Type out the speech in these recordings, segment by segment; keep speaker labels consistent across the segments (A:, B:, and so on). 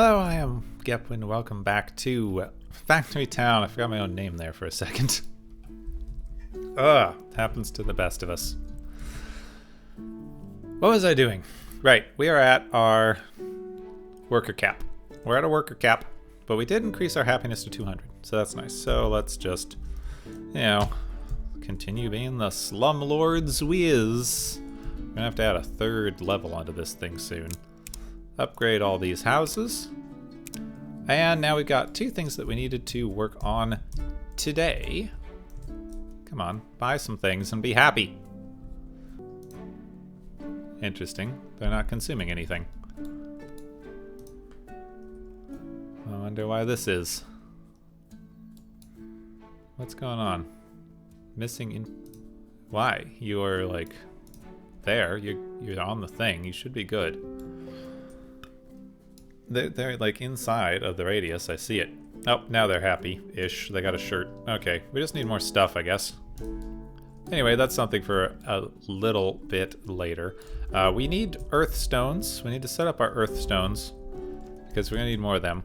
A: Hello, I am Gepwin. Welcome back to Factory Town. I forgot my own name there for a second. Happens to the best of us. What was I doing? Right, we are at our worker cap. We're at a worker cap, but we did increase our happiness to 200, so that's nice. So let's just, continue being the slumlords we is. We're gonna have to add a third level onto this thing soon. Upgrade all these houses. And now we've got two things that we needed to work on today. Come on, buy some things and be happy. Interesting. They're not consuming anything. I wonder why this is. What's going on? Missing in... Why? You're like... there. You're on the thing. You should be good. They're like inside of the radius. I see it. Oh, now they're happy-ish. They got a shirt. Okay, we just need more stuff, I guess. Anyway, that's something for a little bit later. We need earth stones. We need to set up our earth stones because we're gonna need more of them.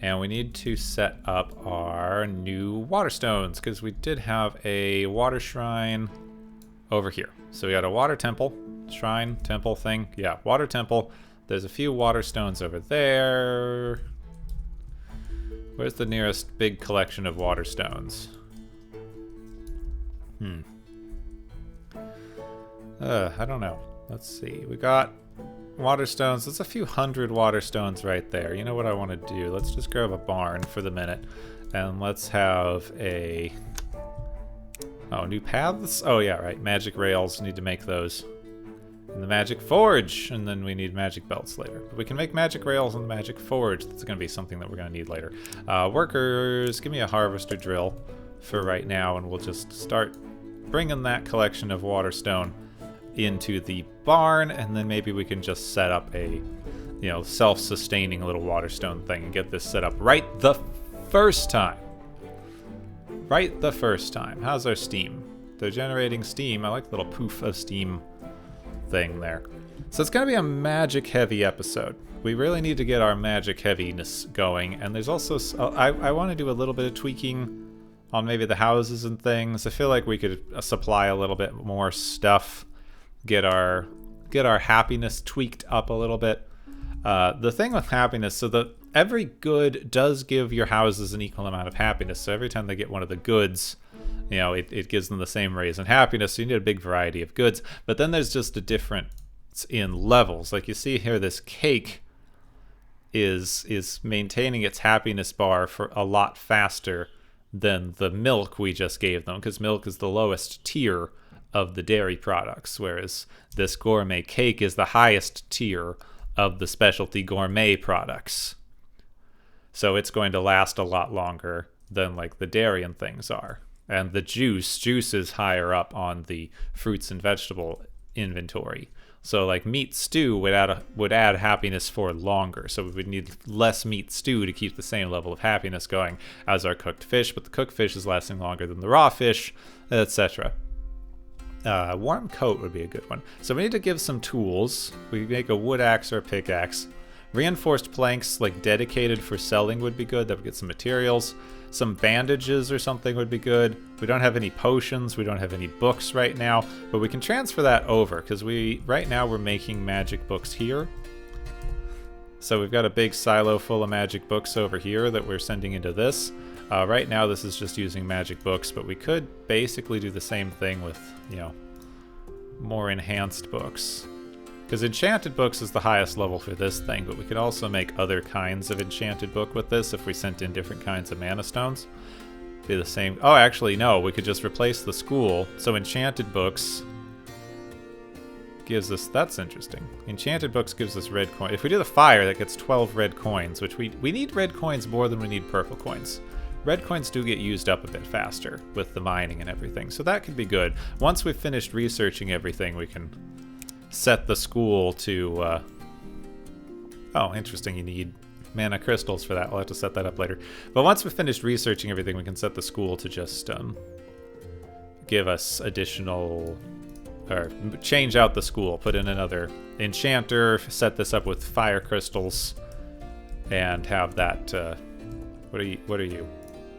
A: And we need to set up our new water stones because we did have a water shrine over here. So we got a water temple, shrine, temple thing. Yeah, water temple. There's a few water stones over there. Where's the nearest big collection of water stones? I don't know. Let's see. We got water stones. There's a few hundred water stones right there. You know what I want to do? Let's just grab a barn for the minute. And let's have a... Oh, new paths? Oh, yeah, right. Magic rails. Need to make those. And the magic forge, and then we need magic belts later. But we can make magic rails and the magic forge. That's going to be something that we're going to need later. Workers, give me a harvester drill for right now, and we'll just start bringing that collection of water stone into the barn, and then maybe we can just set up a, self-sustaining little water stone thing and get this set up right the first time. Right the first time. How's our steam? They're generating steam. I like the little poof of steam thing there. So it's going to be a magic heavy episode. We really need to get our magic heaviness going, and there's also I want to do a little bit of tweaking on maybe the houses and things. I feel like we could supply a little bit more stuff, get our happiness tweaked up a little bit. The thing with happiness, so that every good does give your houses an equal amount of happiness. So every time they get one of the goods, it gives them the same raise in happiness. So you need a big variety of goods. But then there's just a difference in levels. Like you see here, this cake is maintaining its happiness bar for a lot faster than the milk we just gave them, because milk is the lowest tier of the dairy products, whereas this gourmet cake is the highest tier of the specialty gourmet products. So it's going to last a lot longer than like the dairy and things are. And the juice is higher up on the fruits and vegetable inventory. So like meat stew would add happiness for longer. So we would need less meat stew to keep the same level of happiness going as our cooked fish, but the cooked fish is lasting longer than the raw fish, etc. Warm coat would be a good one. So we need to give some tools. We make a wood axe or a pickaxe. Reinforced planks, like dedicated for selling, would be good. That would get some materials. Some bandages or something would be good. We don't have any potions. We don't have any books right now, but we can transfer that over because right now we're making magic books here. So we've got a big silo full of magic books over here that we're sending into this. Right now this is just using magic books, but we could basically do the same thing with, more enhanced books. Because enchanted books is the highest level for this thing, but we could also make other kinds of enchanted book with this if we sent in different kinds of mana stones. Be the same. Oh, actually, no. We could just replace the school. So enchanted books gives us... That's interesting. Enchanted books gives us red coin. If we do the fire, that gets 12 red coins, which we need red coins more than we need purple coins. Red coins do get used up a bit faster with the mining and everything, so that could be good. Once we've finished researching everything, we can set the school to... Oh, interesting. You need mana crystals for that. We'll have to set that up later. But once we've finished researching everything, we can set the school to just give us additional... Or change out the school, put in another enchanter, set this up with fire crystals, and have that, what are you?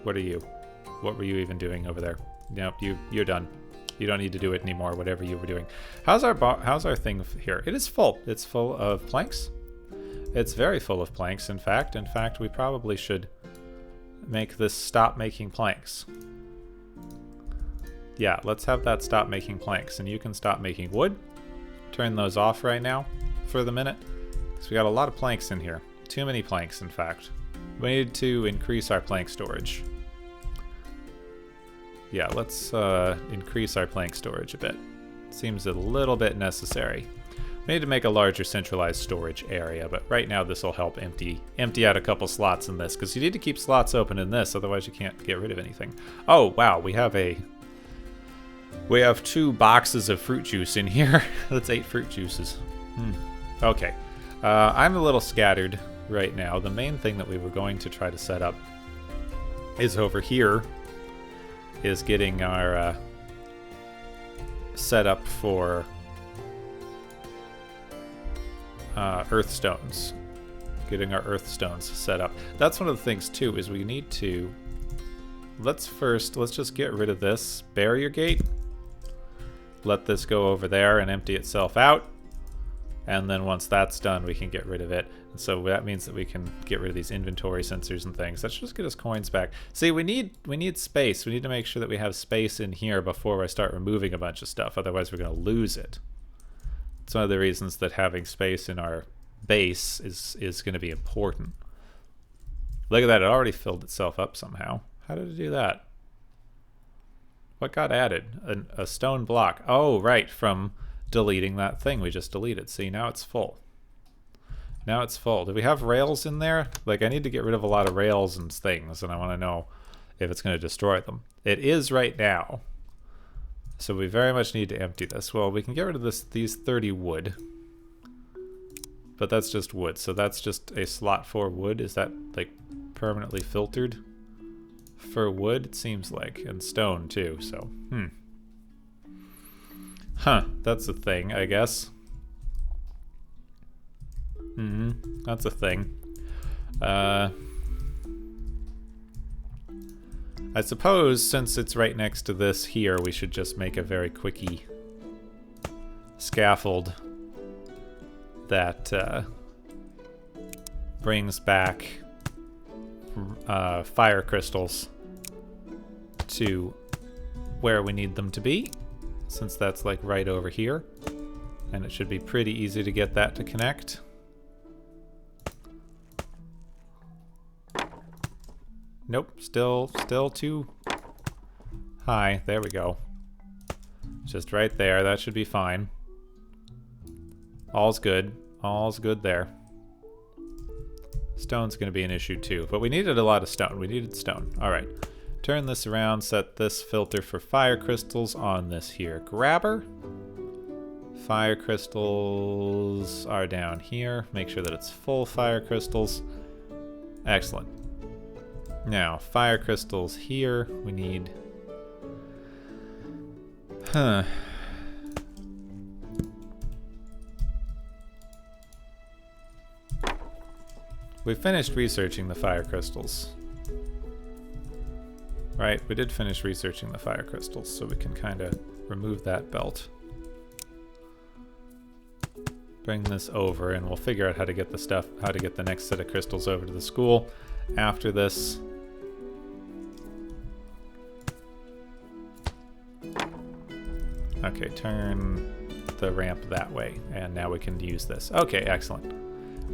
A: What were you even doing over there? Nope, you're done. You don't need to do it anymore, whatever you were doing. How's our thing here? It is full. It's full of planks. It's very full of planks, in fact. In fact, we probably should make this stop making planks. Yeah, let's have that stop making planks, and you can stop making wood. Turn those off right now for the minute, because we got a lot of planks in here. Too many planks, in fact. We need to increase our plank storage. Yeah, let's increase our plank storage a bit. Seems a little bit necessary. We need to make a larger centralized storage area, but right now this will help empty out a couple slots in this, because you need to keep slots open in this, otherwise you can't get rid of anything. Oh, wow, we have 2 boxes of fruit juice in here. That's 8 fruit juices. Okay. I'm a little scattered right now. The main thing that we were going to try to set up is over here, is getting our setup for earth stones. Getting our earth stones set up. That's one of the things too, is we need to, let's just get rid of this barrier gate. Let this go over there and empty itself out. And then once that's done, we can get rid of it. And so that means that we can get rid of these inventory sensors and things. That should just get us coins back. See, we need space. We need to make sure that we have space in here before I start removing a bunch of stuff. Otherwise, we're going to lose it. It's one of the reasons that having space in our base is going to be important. Look at that. It already filled itself up somehow. How did it do that? What got added? A stone block. Oh, right. From deleting that thing we just deleted. See, now it's full. Now it's full. Do we have rails in there? Like, I need to get rid of a lot of rails and things, and I want to know if it's going to destroy them. It is right now. So we very much need to empty this. Well, we can get rid of these 30 wood. But that's just wood. So that's just a slot for wood. Is that, like, permanently filtered for wood? It seems like. And stone, too. So, Huh, that's a thing, I guess. That's a thing. I suppose since it's right next to this here, we should just make a very quickie scaffold that brings back fire crystals to where we need them to be. Since that's like right over here, and it should be pretty easy to get that to connect. Nope, still too high. There we go. Just right there. That should be fine. All's good. All's good there. Stone's going to be an issue too, but we needed a lot of stone. We needed stone. All right. Turn this around, set this filter for fire crystals on this here grabber. Fire crystals are down here. Make sure that it's full fire crystals. Excellent. Now, fire crystals here. We need... We finished researching the fire crystals. Right, we did finish researching the fire crystals, so we can kind of remove that belt. Bring this over, and we'll figure out how to get the next set of crystals over to the school after this. Okay, turn the ramp that way, and now we can use this. Okay, excellent.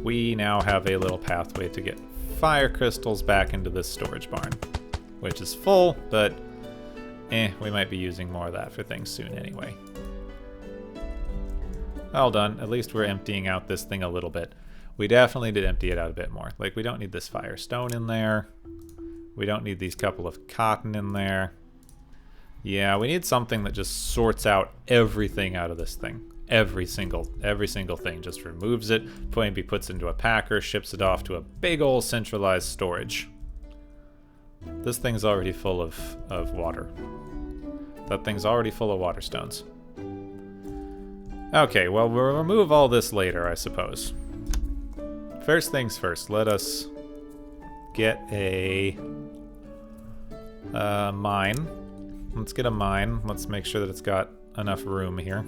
A: We now have a little pathway to get fire crystals back into this storage barn, which is full, but we might be using more of that for things soon anyway. All done. At least we're emptying out this thing a little bit. We definitely did empty it out a bit more. Like, we don't need this firestone in there. We don't need these couple of cotton in there. Yeah, we need something that just sorts out everything out of this thing. Every single thing. Just removes it, maybe puts it into a packer, ships it off to a big old centralized storage. This thing's already full of water. That thing's already full of water stones. Okay, well, we'll remove all this later, I suppose. first things first, let us get a mine. Let's get a mine. Let's make sure that it's got enough room here.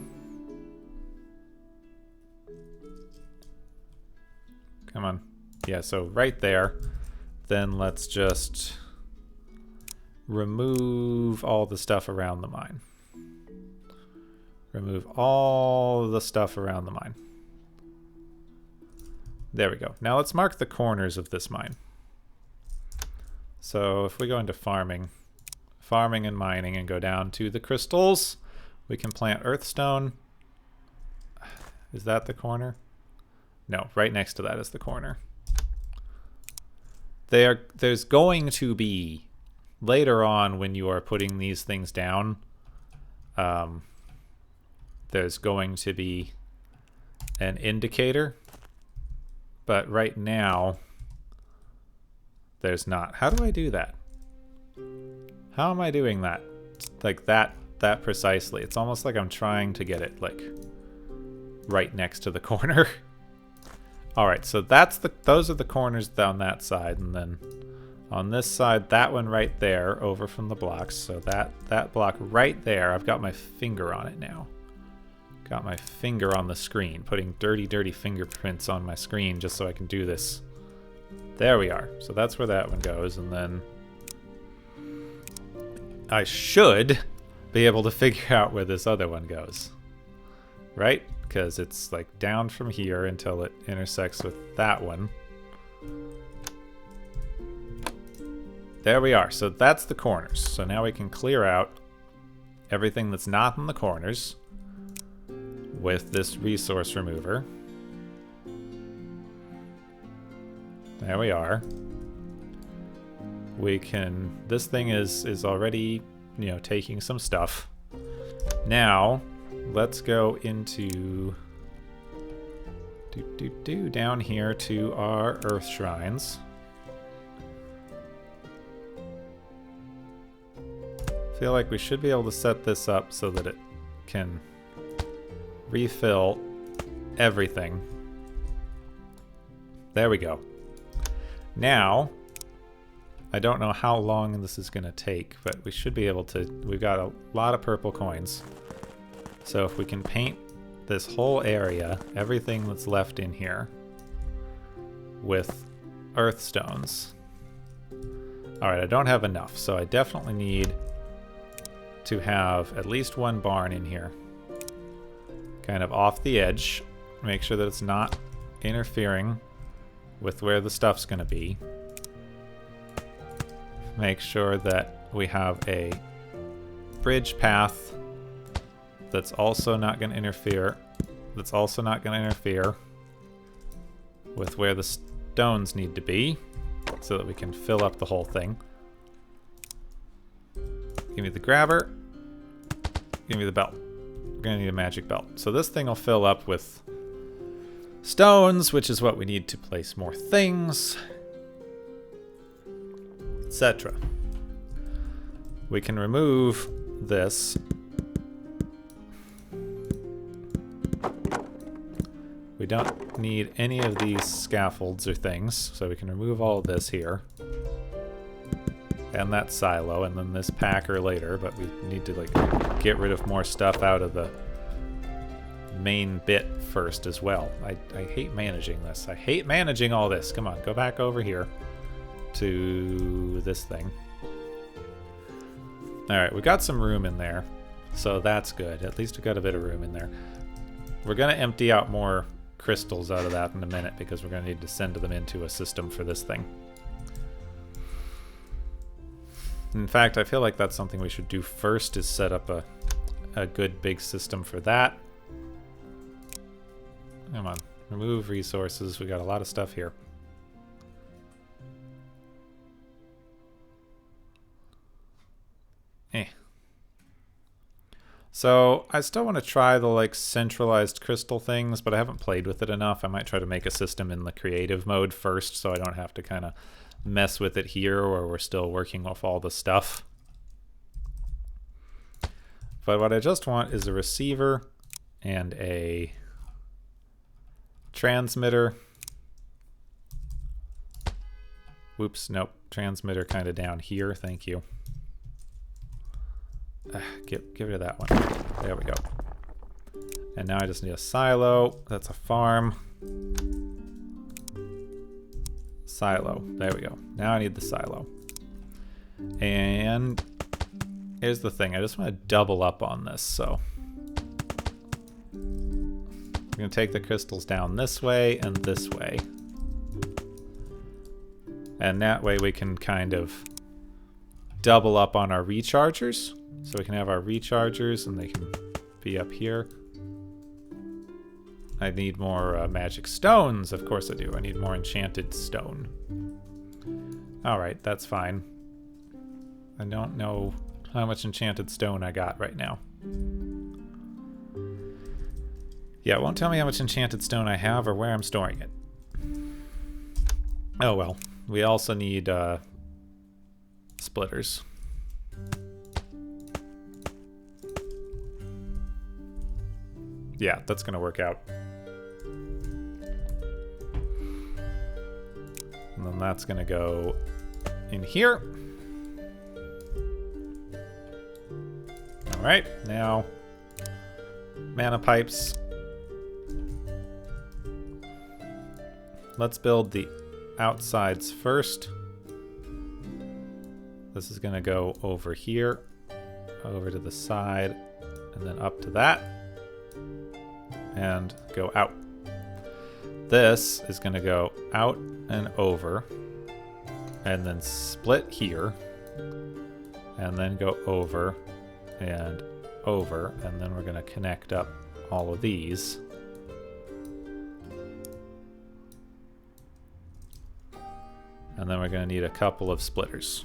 A: Come on. Yeah, so right there. Then let's just remove all the stuff around the mine. Remove all the stuff around the mine. There we go. Now let's mark the corners of this mine. So if we go into farming and mining and go down to the crystals, we can plant earthstone. Is that the corner? No, right next to that is the corner. There's going to be, later on when you are putting these things down, there's going to be an indicator, but right now there's not. How do I do that? How am I doing that? Like that precisely. It's almost like I'm trying to get it like right next to the corner. All right, so those are the corners down that side, and then on this side, that one right there over from the blocks. So that block right there, I've got my finger on it now. Got my finger on the screen, putting dirty fingerprints on my screen just so I can do this. There we are. So that's where that one goes, and then I should be able to figure out where this other one goes. Right? Because it's like down from here until it intersects with that one. There we are. So that's the corners. So now we can clear out everything that's not in the corners with this resource remover. There we are. We can, this thing is already, you know, taking some stuff. Now, let's go into down here to our earth shrines. Feel like we should be able to set this up so that it can refill everything. There we go. Now, I don't know how long this is going to take, but we should be able to. We've got a lot of purple coins. So if we can paint this whole area, everything that's left in here, with earth stones. Alright, I don't have enough, so I definitely need to have at least one barn in here. Kind of off the edge. Make sure that it's not interfering with where the stuff's going to be. Make sure that we have a bridge path that's also not going to interfere. That's also not going to interfere with where the stones need to be, so that we can fill up the whole thing. Give me the grabber. Give me the belt. We're going to need a magic belt. So this thing will fill up with stones, which is what we need to place more things, etc. We can remove this. We don't need any of these scaffolds or things, so we can remove all of this here. And that silo, and then this packer later, but we need to like get rid of more stuff out of the main bit first as well. I hate managing this. I hate managing all this. Come on, go back over here to this thing. Alright, we got some room in there, so that's good. At least we got a bit of room in there. We're going to empty out more crystals out of that in a minute, because we're going to need to send them into a system for this thing. In fact, I feel like that's something we should do first, is set up a good big system for that. Come on, remove resources. We got a lot of stuff here. So I still want to try the like centralized crystal things, but I haven't played with it enough. I might try to make a system in the creative mode first, so I don't have to kind of mess with it here where we're still working off all the stuff. But what I just want is a receiver and a transmitter Whoops, nope. Transmitter kind of down here. Thank you. Get rid of that one. There we go. And now I just need a silo. That's a farm. Silo. There we go. Now I need the silo. And here's the thing. I just want to double up on this. So I'm going to take the crystals down this way and this way. And that way we can kind of double up on our rechargers. So we can have our rechargers and they can be up here. I need more magic stones. Of course I do. I need more enchanted stone. Alright, that's fine. I don't know how much enchanted stone I got right now. Yeah, it won't tell me how much enchanted stone I have or where I'm storing it. Oh well. We also need splitters. Yeah, that's gonna work out. And then that's gonna go in here. All right, now mana pipes. Let's build the outsides first. This is gonna go over here, over to the side, and then up to that, and go out. This is gonna go out and over, and then split here, and then go over, and over, and then we're gonna connect up all of these. And then we're gonna need a couple of splitters.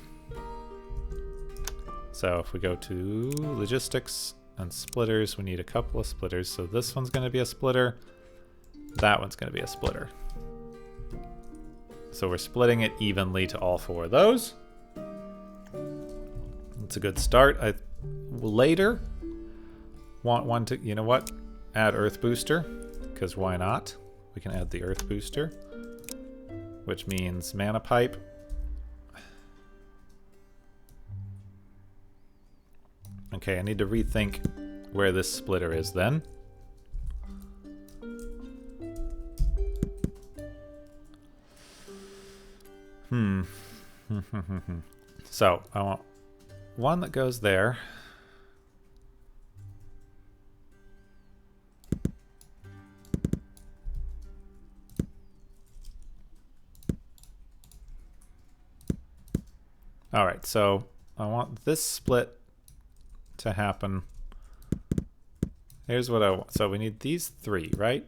A: So if we go to logistics and splitters, we need a couple of splitters. So this one's gonna be a splitter, that one's gonna be a splitter. So we're splitting it evenly to all four of those. It's a good start. I later want one to, you know what? Add Earth Booster, because why not? We can add the Earth Booster, which means mana pipe. Okay, I need to rethink where this splitter is then. So I want one that goes there. All right, so I want this split to happen. Here's what I want. So we need these three, right?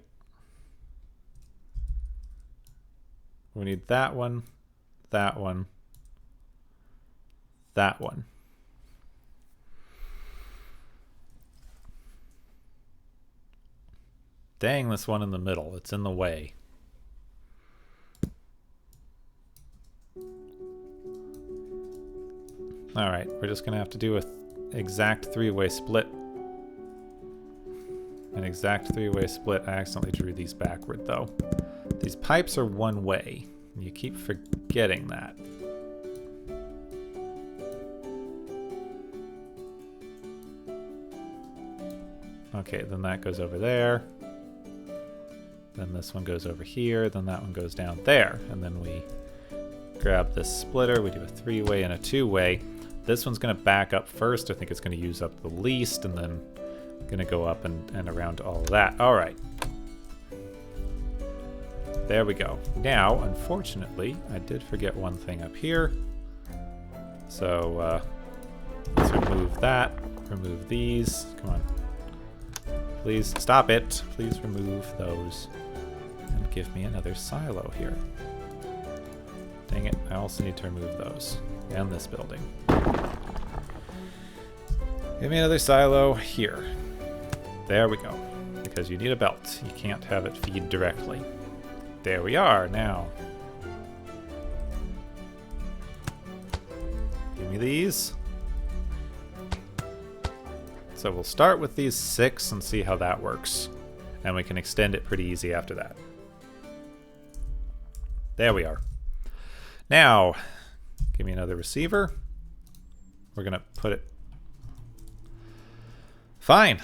A: We need that one, that one, that one. Dang, this one in the middle. It's in the way. All right, we're just gonna have to do a exact three-way split. An exact three-way split. I accidentally drew these backward though. These pipes are one way. You keep forgetting that. Okay, then that goes over there. Then this one goes over here. Then that one goes down there. And then we grab this splitter. We do a three-way and a two-way. This one's going to back up first. I think it's going to use up the least, and then going to go up and around to all of that. All right. There we go. Now, unfortunately, I did forget one thing up here. So let's remove that. Remove these. Come on. Please stop it. Please remove those. And give me another silo here. Dang it. I also need to remove those. And this building. Give me another silo here. There we go. Because you need a belt. You can't have it feed directly. There we are now. Give me these. So we'll start with these 6 and see how that works. And we can extend it pretty easy after that. There we are. Now, give me another receiver. We're going to put it... Fine.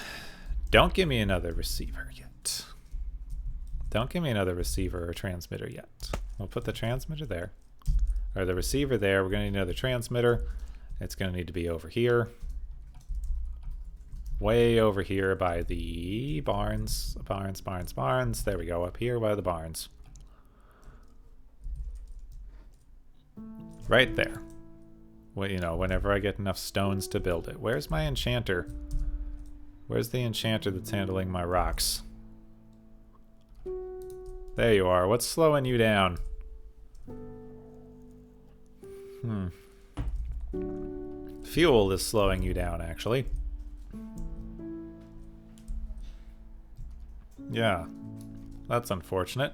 A: Don't give me another receiver yet. Don't give me another receiver or transmitter yet. We'll put the transmitter there. Or the receiver there. We're going to need another transmitter. It's going to need to be over here. Way over here by the barns. Barns. There we go. Up here by the barns. Right there. Well, you know, whenever I get enough stones to build it. Where's my enchanter? Where's the enchanter that's handling my rocks? There you are. What's slowing you down? Fuel is slowing you down, actually. Yeah. That's unfortunate.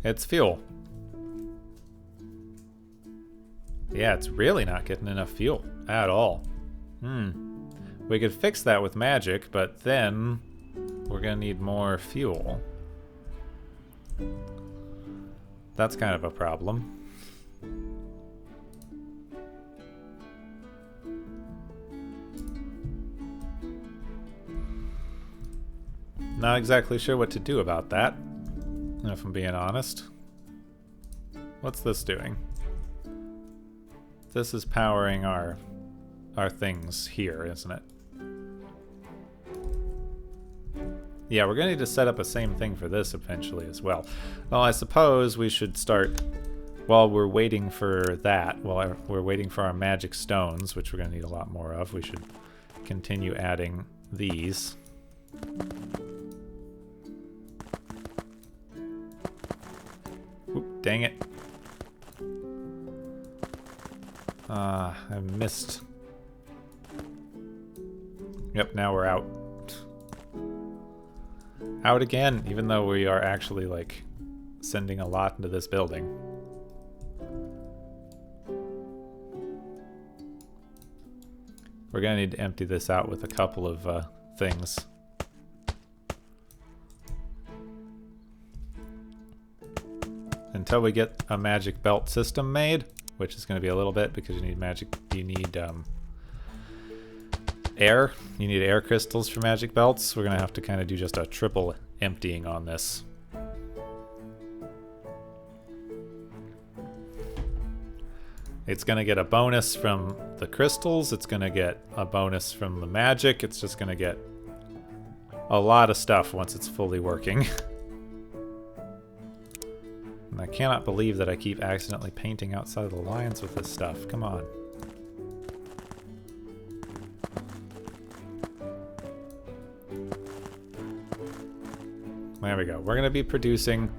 A: It's fuel. Yeah, it's really not getting enough fuel at all. We could fix that with magic, but then we're gonna need more fuel. That's kind of a problem. Not exactly sure what to do about that, if I'm being honest. What's this doing? This is powering our things here, isn't it? Yeah, we're going to need to set up the same thing for this eventually as well. Well, I suppose we should start, while we're waiting for that, while we're waiting for our magic stones, which we're going to need a lot more of, we should continue adding these. Oop, dang it. I missed. Yep, now we're out. Out again, even though we are actually, like, sending a lot into this building. We're gonna need to empty this out with a couple of things. Until we get a magic belt system made, which is going to be a little bit because you need air. You need air crystals for magic belts. We're going to have to kind of do just a triple emptying on this. It's going to get a bonus from the crystals. It's going to get a bonus from the magic. It's just going to get a lot of stuff once it's fully working. And I cannot believe that I keep accidentally painting outside of the lines with this stuff. Come on. There we go. We're going to be producing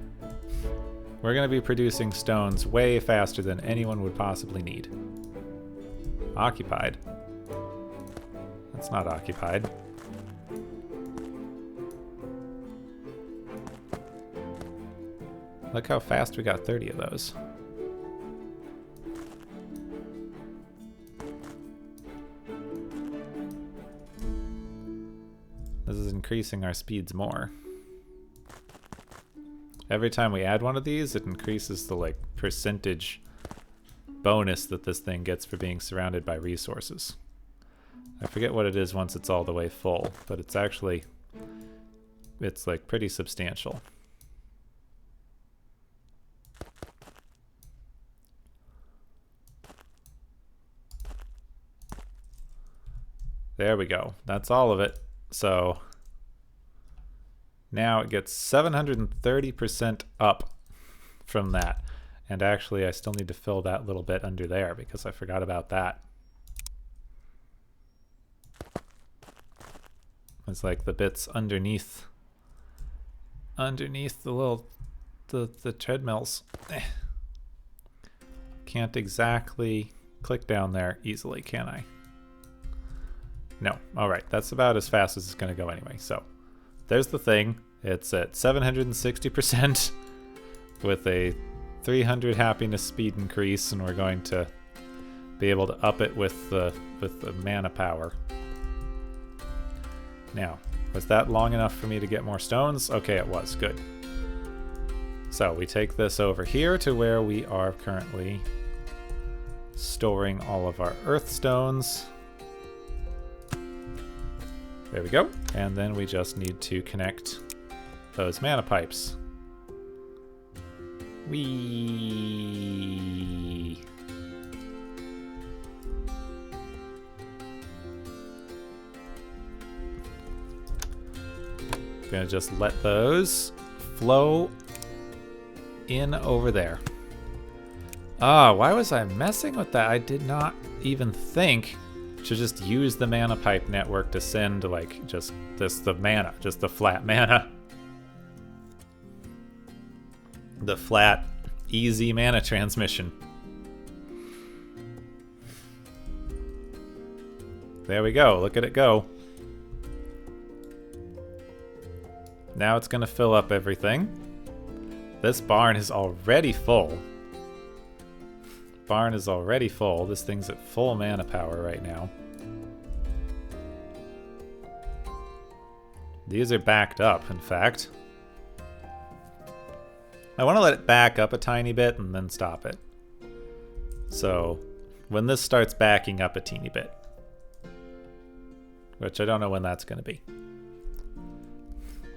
A: stones way faster than anyone would possibly need. Occupied. That's not occupied. Look how fast we got 30 of those. This is increasing our speeds more. Every time we add one of these, it increases the like percentage bonus that this thing gets for being surrounded by resources. I forget what it is once it's all the way full, but it's actually, it's like pretty substantial. There we go. That's all of it. So now it gets 730% up from that. And actually, I still need to fill that little bit under there because I forgot about that. It's like the bits underneath the little the treadmills. Can't exactly click down there easily, can I? No. All right. That's about as fast as it's going to go anyway. So there's the thing. It's at 760% with a 300 happiness speed increase, and we're going to be able to up it with the mana power. Now, was that long enough for me to get more stones? Okay, it was. Good. So we take this over here to where we are currently storing all of our earth stones. There we go. And then we just need to connect those mana pipes. Whee! Gonna just let those flow in over there. Ah, why was I messing with that? I did not even think to just use the mana pipe network to send like just the mana, just the flat mana. The flat, easy mana transmission. There we go, look at it go. Now it's gonna fill up everything. This barn is already full. Barn is already full. This thing's at full mana power right now. These are backed up, in fact. I want to let it back up a tiny bit and then stop it. So when this starts backing up a teeny bit, which I don't know when that's going to be.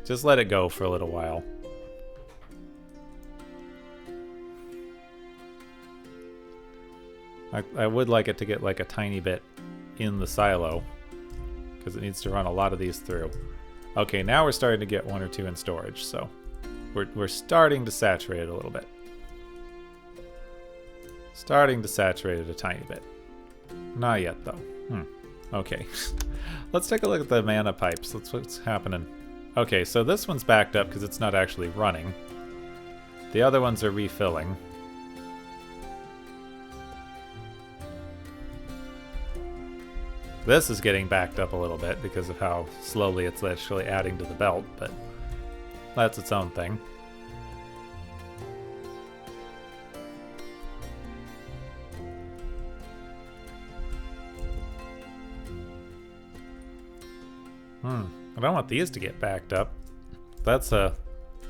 A: Just let it go for a little while. I would like it to get like a tiny bit in the silo because it needs to run a lot of these through. Okay, now we're starting to get 1 or 2 in storage, so we're starting to saturate it a little bit. Starting to saturate it a tiny bit. Not yet though. Okay. Let's take a look at the mana pipes. That's what's happening. Okay, so this one's backed up because it's not actually running. The other ones are refilling. This is getting backed up a little bit because of how slowly it's actually adding to the belt, but that's its own thing. I don't want these to get backed up. That's a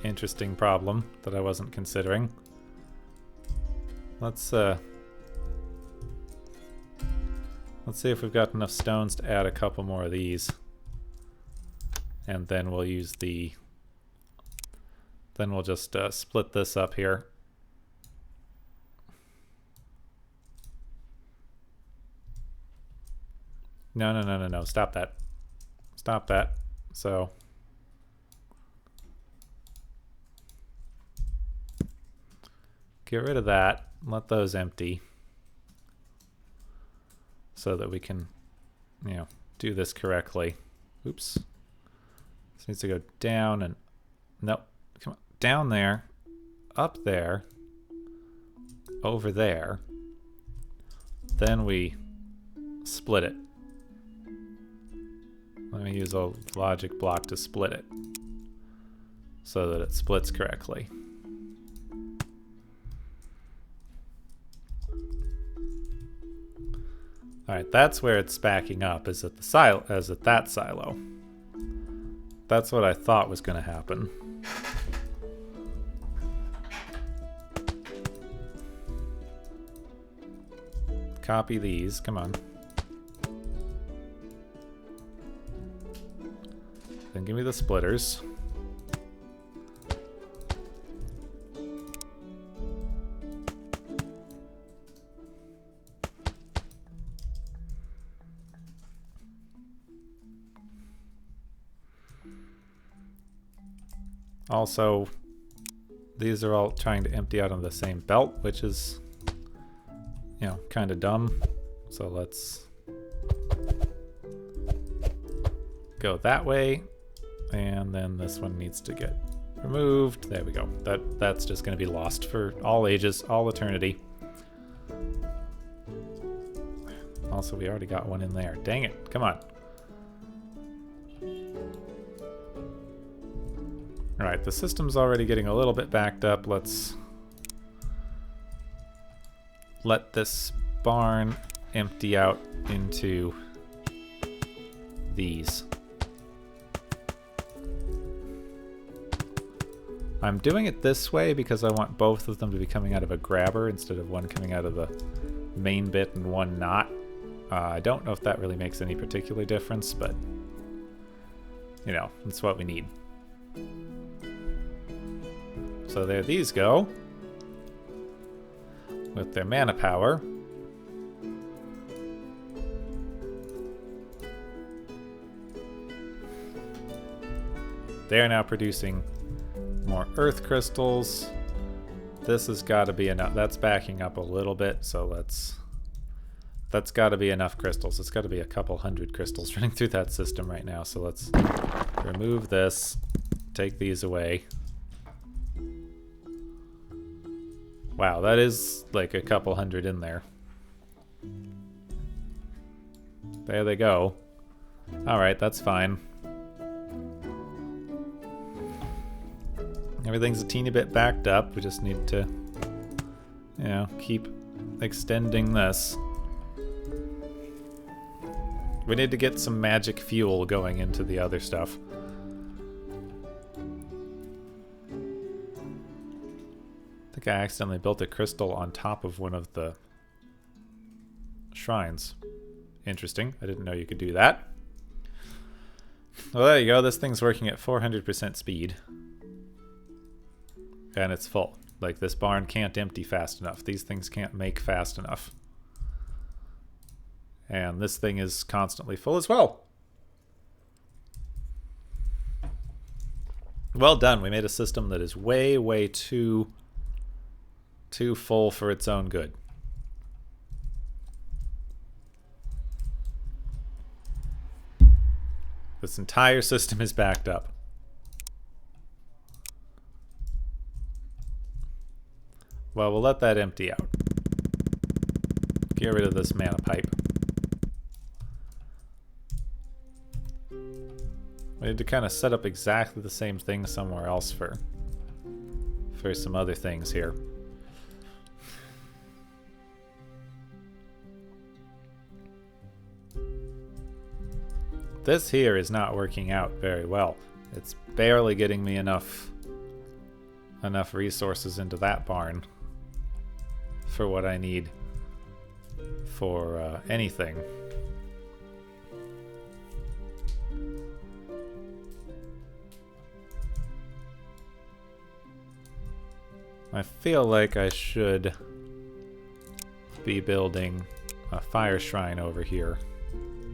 A: interesting problem that I wasn't considering. Let's see if we've got enough stones to add a couple more of these. And then we'll use the... Then we'll just split this up here. No, stop that. Stop that. So... Get rid of that. Let those empty. So that we can, do this correctly. Oops. This needs to go down and... Nope. Come on. Down there. Up there. Over there. Then we split it. Let me use a logic block to split it. So that it splits correctly. Alright, that's where it's backing up, is at the silo, as at that silo. That's what I thought was going to happen. Copy these, come on. Then give me the splitters. Also, these are all trying to empty out on the same belt, which is, kind of dumb. So let's go that way, and then this one needs to get removed. There we go. That's just going to be lost for all ages, all eternity. Also, we already got one in there. Dang it. Come on. Alright, the system's already getting a little bit backed up. Let's let this barn empty out into these. I'm doing it this way because I want both of them to be coming out of a grabber instead of one coming out of the main bit and one not. I don't know if that really makes any particular difference, but you know, that's what we need. So there these go. With their mana power. They're now producing more earth crystals. This has got to be enough. That's backing up a little bit, so that's got to be enough crystals. It's got to be a couple hundred crystals running through that system right now. So let's remove this, take these away. Wow, that is like a couple hundred in there. There they go. Alright, that's fine. Everything's a teeny bit backed up. We just need to, you know, keep extending this. We need to get some magic fuel going into the other stuff. I think I accidentally built a crystal on top of one of the shrines. Interesting. I didn't know you could do that. Well, there you go. This thing's working at 400% speed. And it's full. Like, this barn can't empty fast enough. These things can't make fast enough. And this thing is constantly full as well. Well done. We made a system that is way, way too full for its own good. This entire system is backed up. Well, we'll let that empty out. Get rid of this mana pipe. We need to kind of set up exactly the same thing somewhere else for some other things here. This here is not working out very well. It's barely getting me enough resources into that barn for what I need for anything. I feel like I should be building a fire shrine over here.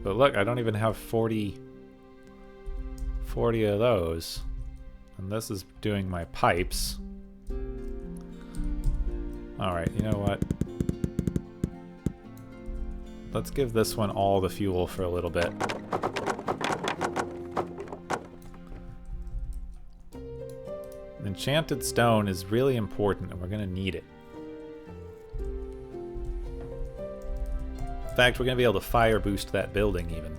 A: But look, I don't even have 40 of those. And this is doing my pipes. Alright, you know what? Let's give this one all the fuel for a little bit. Enchanted stone is really important, and we're going to need it. In fact, we're going to be able to fire boost that building even.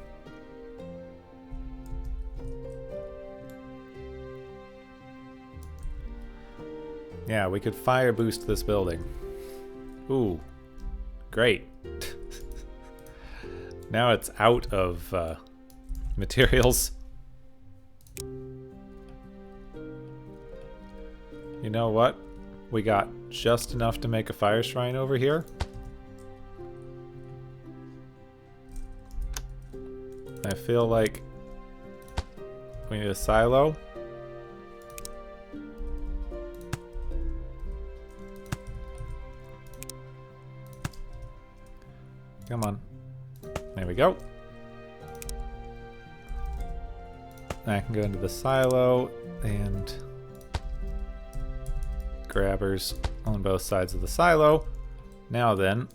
A: Yeah, we could fire boost this building. Ooh, great. Now it's out of materials. You know what? We got just enough to make a fire shrine over here. I feel like we need a silo. Come on. There we go. I can go into the silo and grabbers on both sides of the silo. Now then,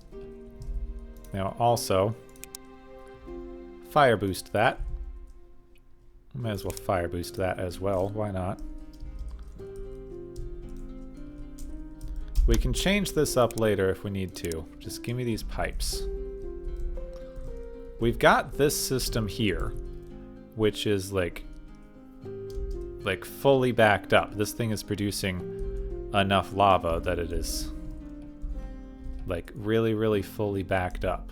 A: now also fire boost that. Might as well fire boost that as well. Why not? We can change this up later if we need to. Just give me these pipes. We've got this system here, which is like fully backed up. This thing is producing enough lava that it is like really, really fully backed up.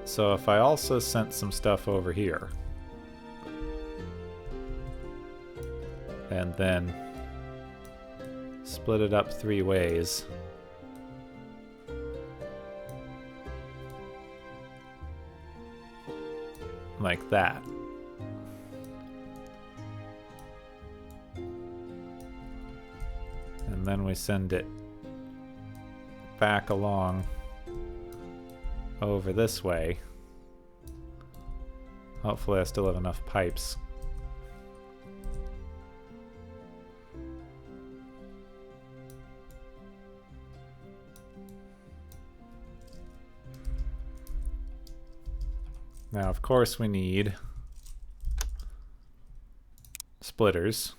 A: So if I also sent some stuff over here, and then split it up 3 ways, like that. And then we send it back along over this way. Hopefully I still have enough pipes. Now, of course, we need splitters.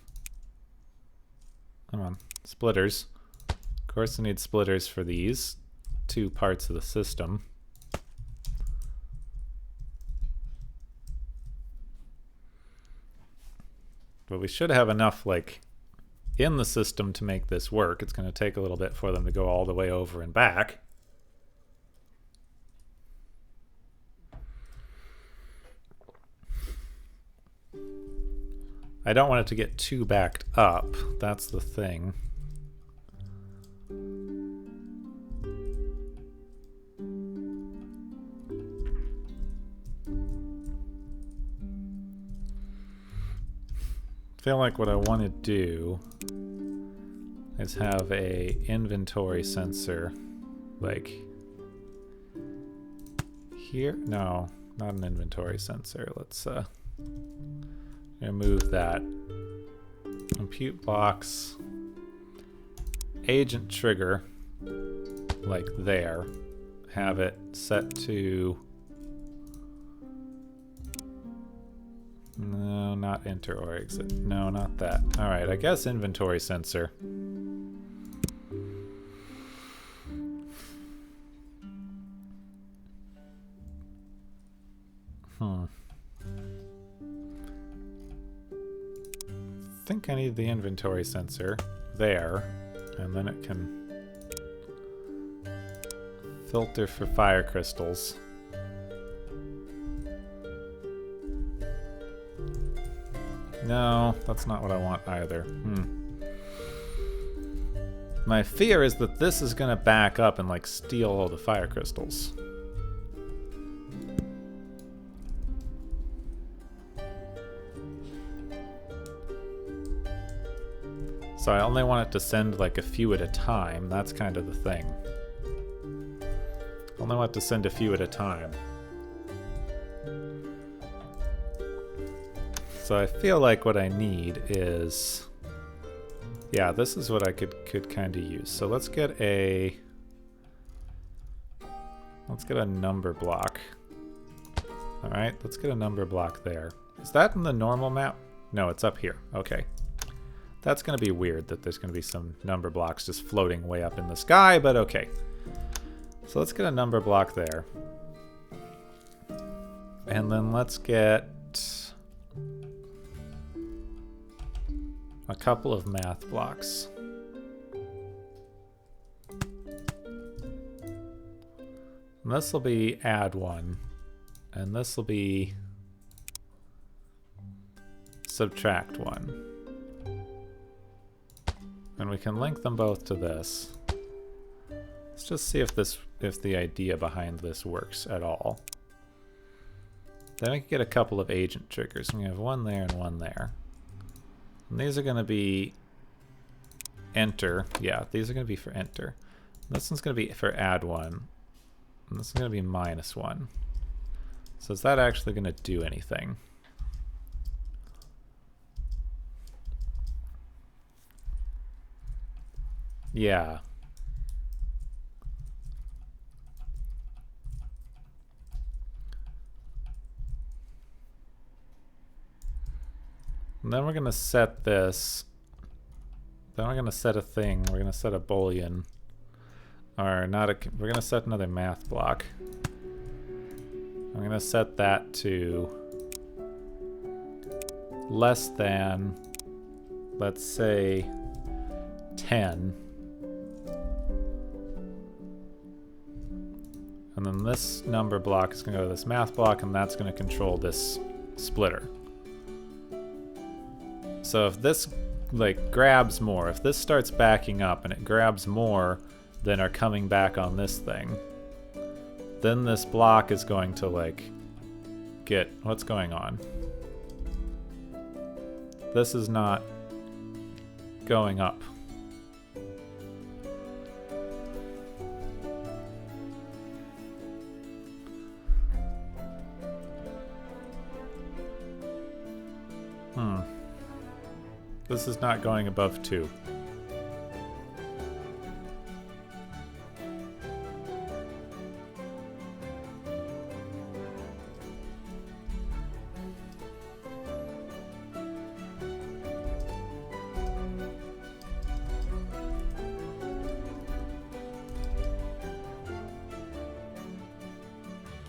A: Come on, splitters. Of course, we need splitters for these two parts of the system. But we should have enough, like, in the system to make this work. It's going to take a little bit for them to go all the way over and back. I don't want it to get too backed up. That's the thing. I feel like what I want to do is have a inventory sensor like here. No, not an inventory sensor. Let's remove that. Compute box, agent trigger, like there. Have it set to, no, not enter or exit. No, not that. All right, I guess inventory sensor. I think I need the inventory sensor there, and then it can filter for fire crystals. No, that's not what I want either. My fear is that this is gonna back up and like steal all the fire crystals. So I only want it to send like a few at a time. That's kind of the thing. I only want it to send a few at a time. So I feel like what I need is, yeah, this is what I could kind of use. So let's get a number block. All right, let's get a number block there. Is that in the normal map? No, it's up here. Okay. That's going to be weird that there's going to be some number blocks just floating way up in the sky, but okay. So let's get a number block there. And then let's get a couple of math blocks. And this will be add one. And this will be subtract one. And we can link them both to this. Let's just see if the idea behind this works at all. Then we can get a couple of agent triggers. We have one there and one there. And these are going to be enter. Yeah, these are going to be for enter. This one's going to be for add one. And this is going to be -1. So is that actually going to do anything? Yeah. And then we're going to set this. Then we're going to set a thing. We're going to set a boolean. Or not a, we're going to set another math block. I'm going to set that to less than, let's say, 10. And then this number block is going to go to this math block, and that's going to control this splitter. So if this like grabs more, if this starts backing up and it grabs more than are coming back on this thing, then this block is going to like get what's going on. This is not going up. This is not going above 2.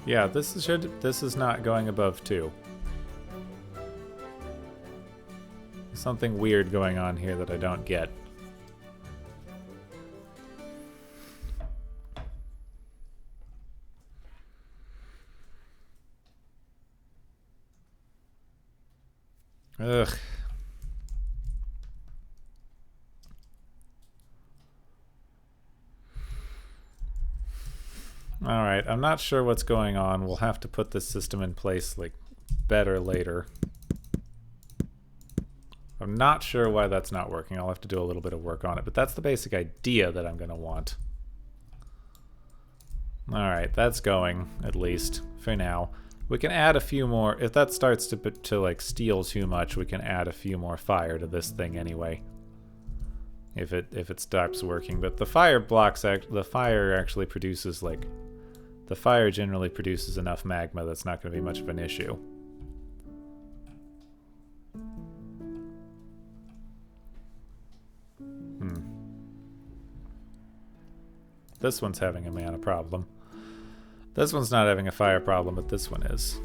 A: Yeah, this is not going above 2. Something weird going on here that I don't get. Ugh. Alright, I'm not sure what's going on. We'll have to put this system in place, like, better later. I'm not sure why that's not working. I'll have to do a little bit of work on it, but that's the basic idea that I'm going to want. Alright, that's going, at least, for now. We can add a few more. If that starts to like, steal too much, we can add a few more fire to this thing anyway. If it stops working. But the fire blocks, the fire actually produces, like... The fire generally produces enough magma that's not going to be much of an issue. This one's having a mana problem. This one's not having a fire problem, but this one is.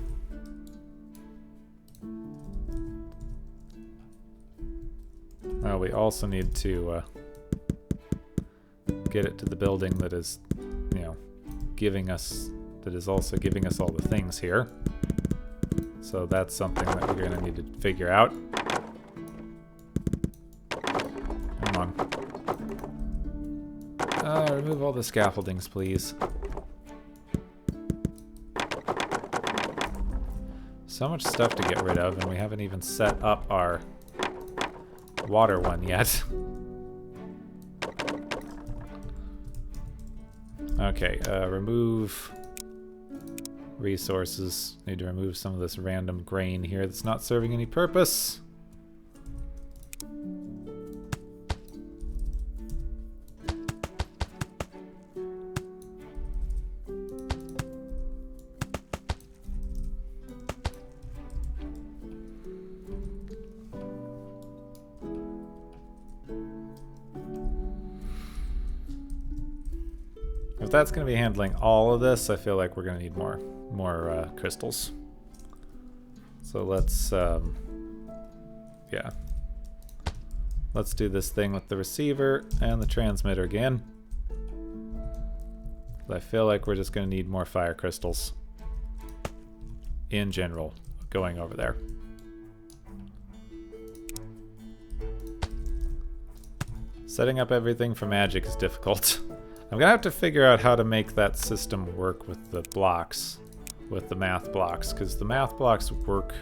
A: Well, we also need to get it to the building that is, you know, that is also giving us all the things here. So that's something that we're going to need to figure out. Come on. Remove all the scaffoldings, please. So much stuff to get rid of, and we haven't even set up our water one yet. Okay, remove resources. Need to remove some of this random grain here that's not serving any purpose. If that's going to be handling all of this, I feel like we're going to need more crystals. So let's, yeah. Let's do this thing with the receiver and the transmitter again. I feel like we're just going to need more fire crystals in general going over there. Setting up everything for magic is difficult. I'm gonna have to figure out how to make that system work with the blocks, with the math blocks, because the math blocks work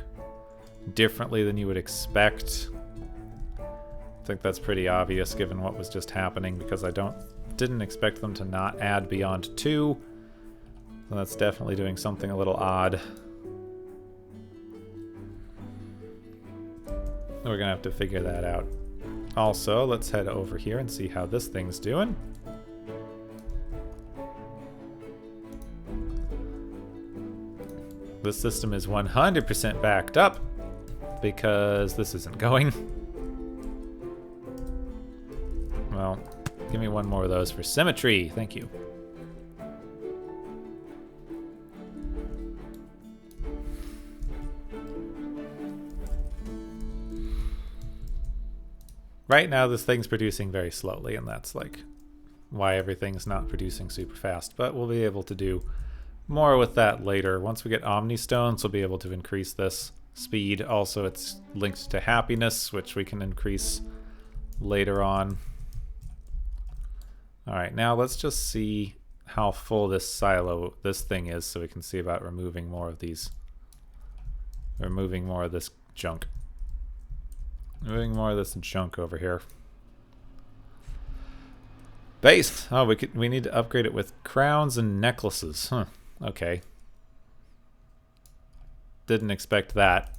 A: differently than you would expect. I think that's pretty obvious given what was just happening, because I didn't expect them to not add beyond 2. So that's definitely doing something a little odd. We're gonna have to figure that out. Also, let's head over here and see how this thing's doing. This system is 100% backed up because this isn't going. Well, give me one more of those for symmetry. Thank you. Right now, this thing's producing very slowly, and that's like why everything's not producing super fast. But we'll be able to do more with that later. Once we get Omni Stones, we'll be able to increase this speed. Also, it's linked to happiness, which we can increase later on. Alright, now let's just see how full this thing is so we can see about removing more of these We're moving more of this junk. Moving more of this junk over here. Base! Oh, we need to upgrade it with crowns and necklaces. Huh. Okay. Didn't expect that.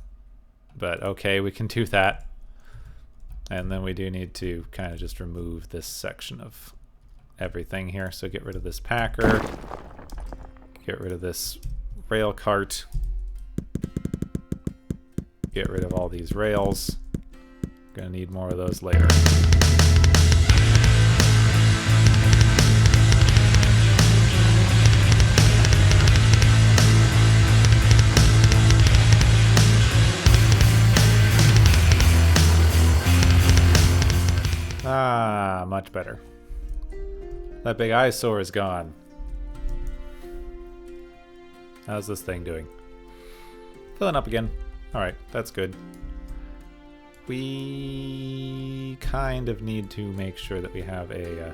A: But okay, we can do that. And then we do need to kind of just remove this section of everything here. So get rid of this packer. Get rid of this rail cart. Get rid of all these rails. Gonna need more of those later. Ah, much better. That big eyesore is gone. How's this thing doing? Filling up again. Alright, that's good. We kind of need to make sure that we have a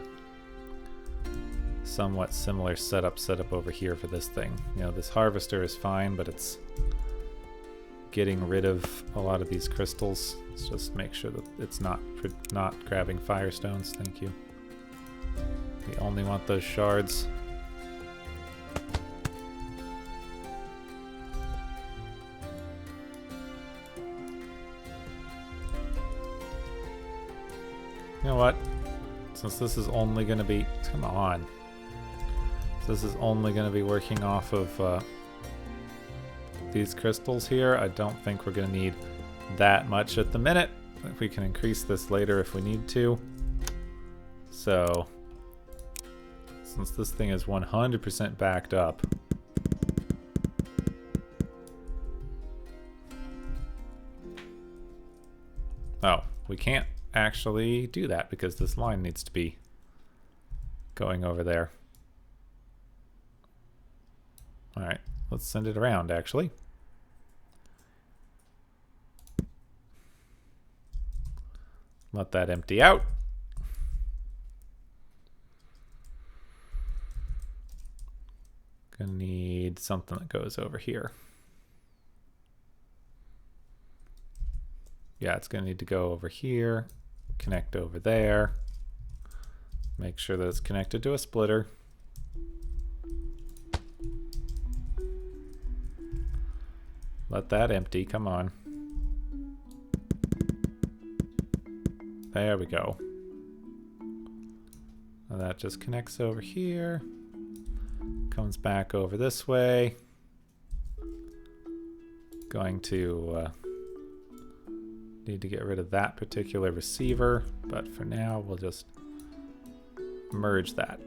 A: somewhat similar setup over here for this thing. You know, this harvester is fine, but it's getting rid of a lot of these crystals. Let's just make sure that it's not grabbing firestones. Thank you. We only want those shards. You know what? Since this is only going to be... Come on. This is only going to be working off of these crystals here. I don't think we're going to need that much at the minute. We can increase this later if we need to. So, since this thing is 100% backed up, oh, we can't actually do that because this line needs to be going over there. Alright, let's send it around actually. Let that empty out. Gonna need something that goes over here. Yeah, it's gonna need to go over here, connect over there, make sure that it's connected to a splitter. Let that empty, come on. There we go. And that just connects over here, comes back over this way. Going to need to get rid of that particular receiver, but for now we'll just merge that.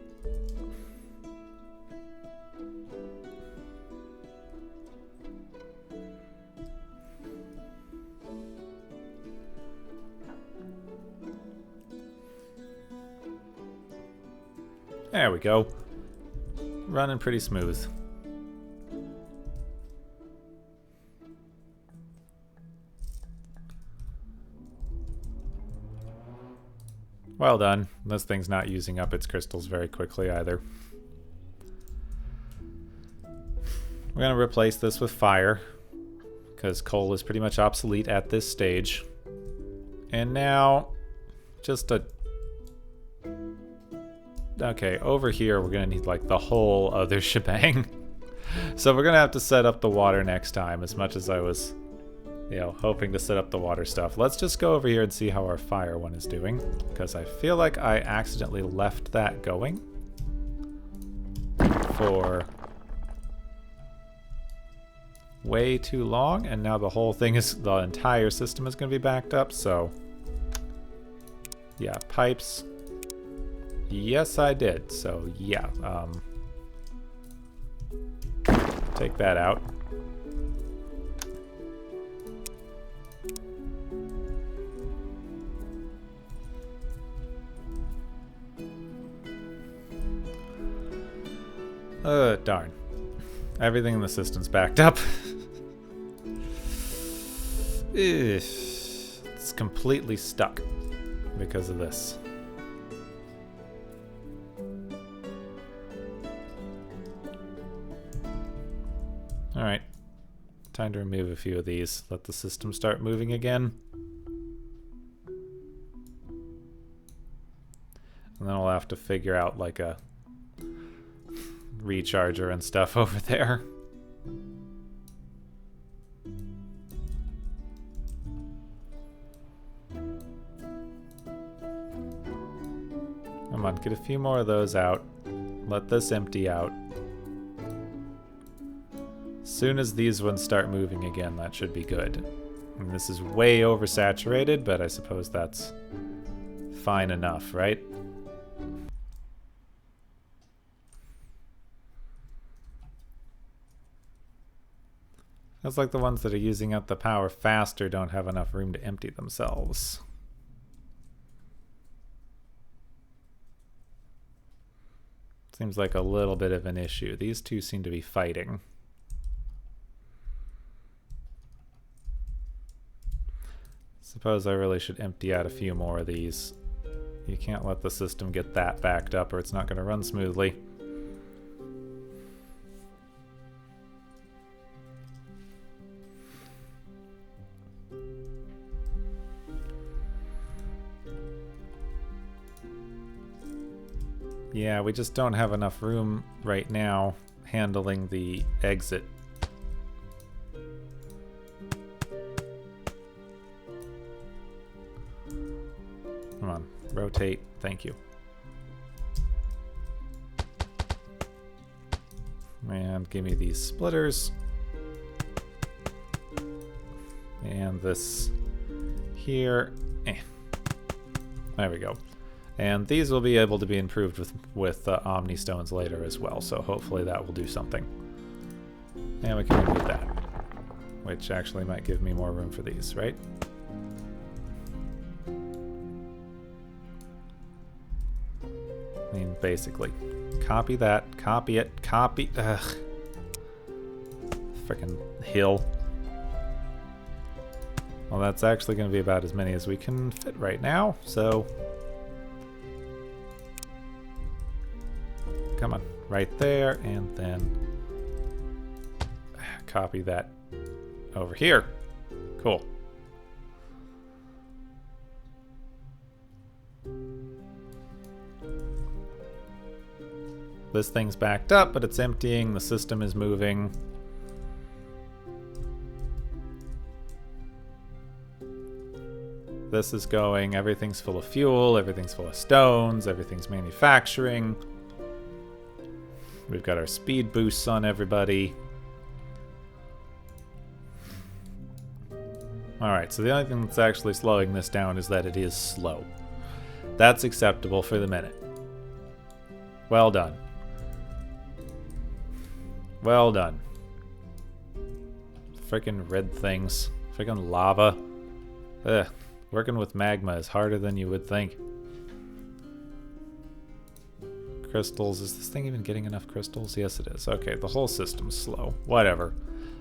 A: There we go. Running pretty smooth. Well done. This thing's not using up its crystals very quickly either. We're going to replace this with fire, because coal is pretty much obsolete at this stage. And now, just a... Okay, over here we're going to need like the whole other shebang. So we're going to have to set up the water next time, as much as I was, you know, hoping to set up the water stuff. Let's just go over here and see how our fire one is doing, because I feel like I accidentally left that going for way too long, and now the whole thing is, the entire system is going to be backed up. So yeah, pipes. Yes, I did. So yeah, take that out. Darn. Everything in the system's backed up. It's completely stuck because of this. Alright. Time to remove a few of these. Let the system start moving again. And then we'll have to figure out like a recharger and stuff over there. Come on, get a few more of those out. Let this empty out. As soon as these ones start moving again, that should be good. And this is way oversaturated, but I suppose that's fine enough, right? It's like the ones that are using up the power faster don't have enough room to empty themselves. Seems like a little bit of an issue. These two seem to be fighting. Suppose I really should empty out a few more of these. You can't let the system get that backed up or it's not going to run smoothly. Yeah, we just don't have enough room right now handling the exit. Come on, rotate. Thank you. And give me these splitters. And this here. There we go. And these will be able to be improved with Omni Stones later as well, so hopefully that will do something. And we can remove that, which actually might give me more room for these, right? I mean, basically. Copy that, copy it, copy... Ugh. Frickin' hill. Well, that's actually going to be about as many as we can fit right now, so... Come on, right there, and then copy that over here. Cool. This thing's backed up, but it's emptying. The system is moving. This is going. Everything's full of fuel. Everything's full of stones. Everything's manufacturing. We've got our speed boosts on everybody. Alright, so the only thing that's actually slowing this down is that it is slow. That's acceptable for the minute. Well done. Well done. Frickin' red things. Frickin' lava. Ugh. Working with magma is harder than you would think. Crystals. Is this thing even getting enough crystals? Yes, it is. Okay, the whole system's slow. Whatever.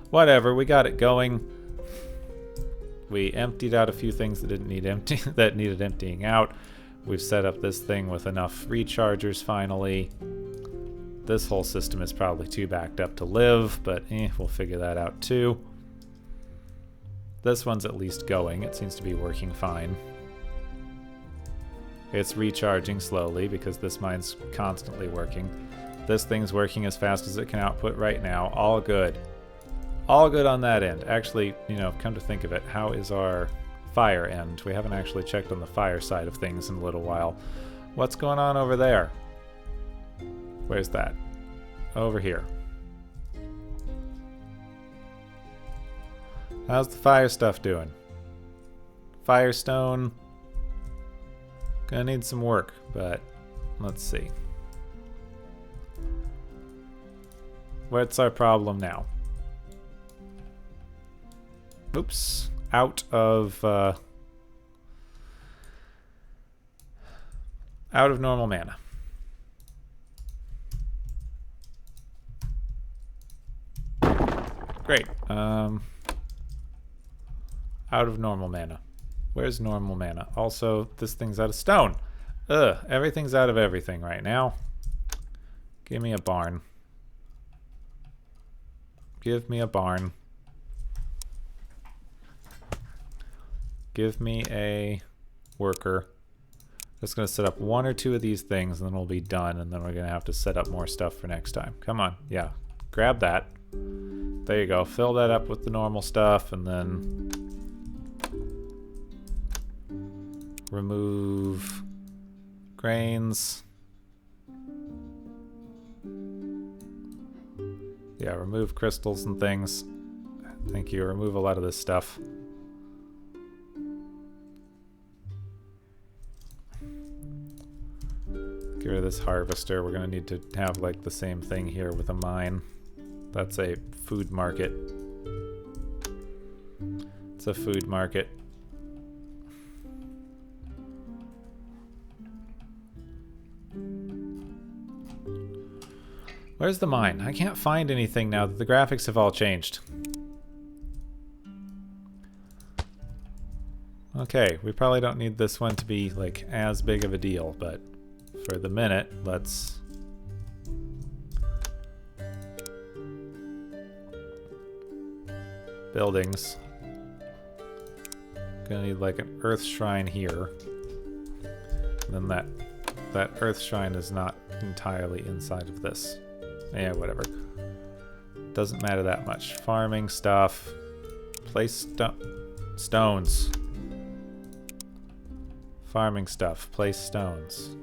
A: Whatever. We got it going. We emptied out a few things that didn't need that needed emptying out. We've set up this thing with enough rechargers finally. This whole system is probably too backed up to live, but we'll figure that out too. This one's at least going. It seems to be working fine. It's recharging slowly because this mine's constantly working. This thing's working as fast as it can output right now. All good. All good on that end. Actually, you know, come to think of it, how is our fire end? We haven't actually checked on the fire side of things in a little while. What's going on over there? Where's that? Over here. How's the fire stuff doing? Firestone. Gonna need some work, but let's see. What's our problem now? Oops. Out of normal mana. Great. Out of normal mana. Where's normal mana? Also, this thing's out of stone. Ugh, everything's out of everything right now. Give me a barn. Give me a barn. Give me a worker. Just going to set up 1 or 2 of these things, and then we'll be done, and then we're going to have to set up more stuff for next time. Come on. Yeah. Grab that. There you go. Fill that up with the normal stuff, and then remove grains. Yeah, remove crystals and things. Thank you. Remove a lot of this stuff. Get rid of this harvester. We're going to need to have like the same thing here with a mine. That's a food market. It's a food market. Where's the mine? I can't find anything now that the graphics have all changed. Okay, we probably don't need this one to be like as big of a deal, but for the minute, let's buildings. Gonna need like an earth shrine here. And then that earth shrine is not entirely inside of this. Yeah, whatever. Doesn't matter that much. Farming stuff. Place stones. Farming stuff. Place stones.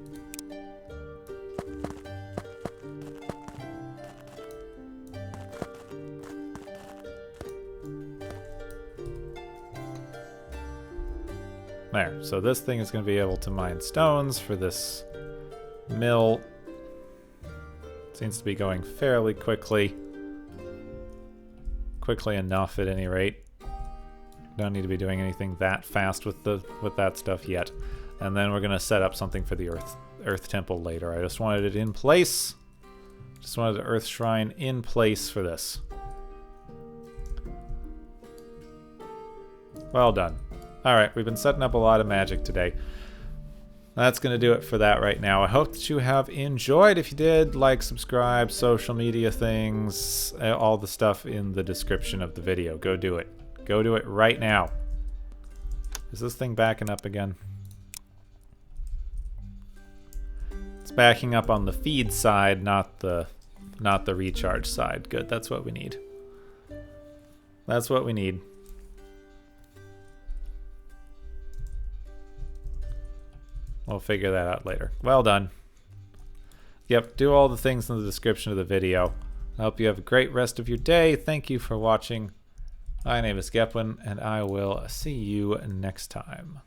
A: There. So this thing is going to be able to mine stones for this mill. Seems to be going fairly quickly. Quickly enough at any rate. Don't need to be doing anything that fast with that stuff yet. And then we're going to set up something for the earth temple later. I just wanted it in place. Just wanted the earth shrine in place for this. Well done. Alright, we've been setting up a lot of magic today. That's going to do it for that right now. I hope that you have enjoyed. If you did, like, subscribe, social media things, all the stuff in the description of the video. Go do it. Go do it right now. Is this thing backing up again? It's backing up on the feed side, not the recharge side. Good, that's what we need. That's what we need. We'll figure that out later. Well done. Yep, do all the things in the description of the video. I hope you have a great rest of your day. Thank you for watching. My name is Gepwin, and I will see you next time.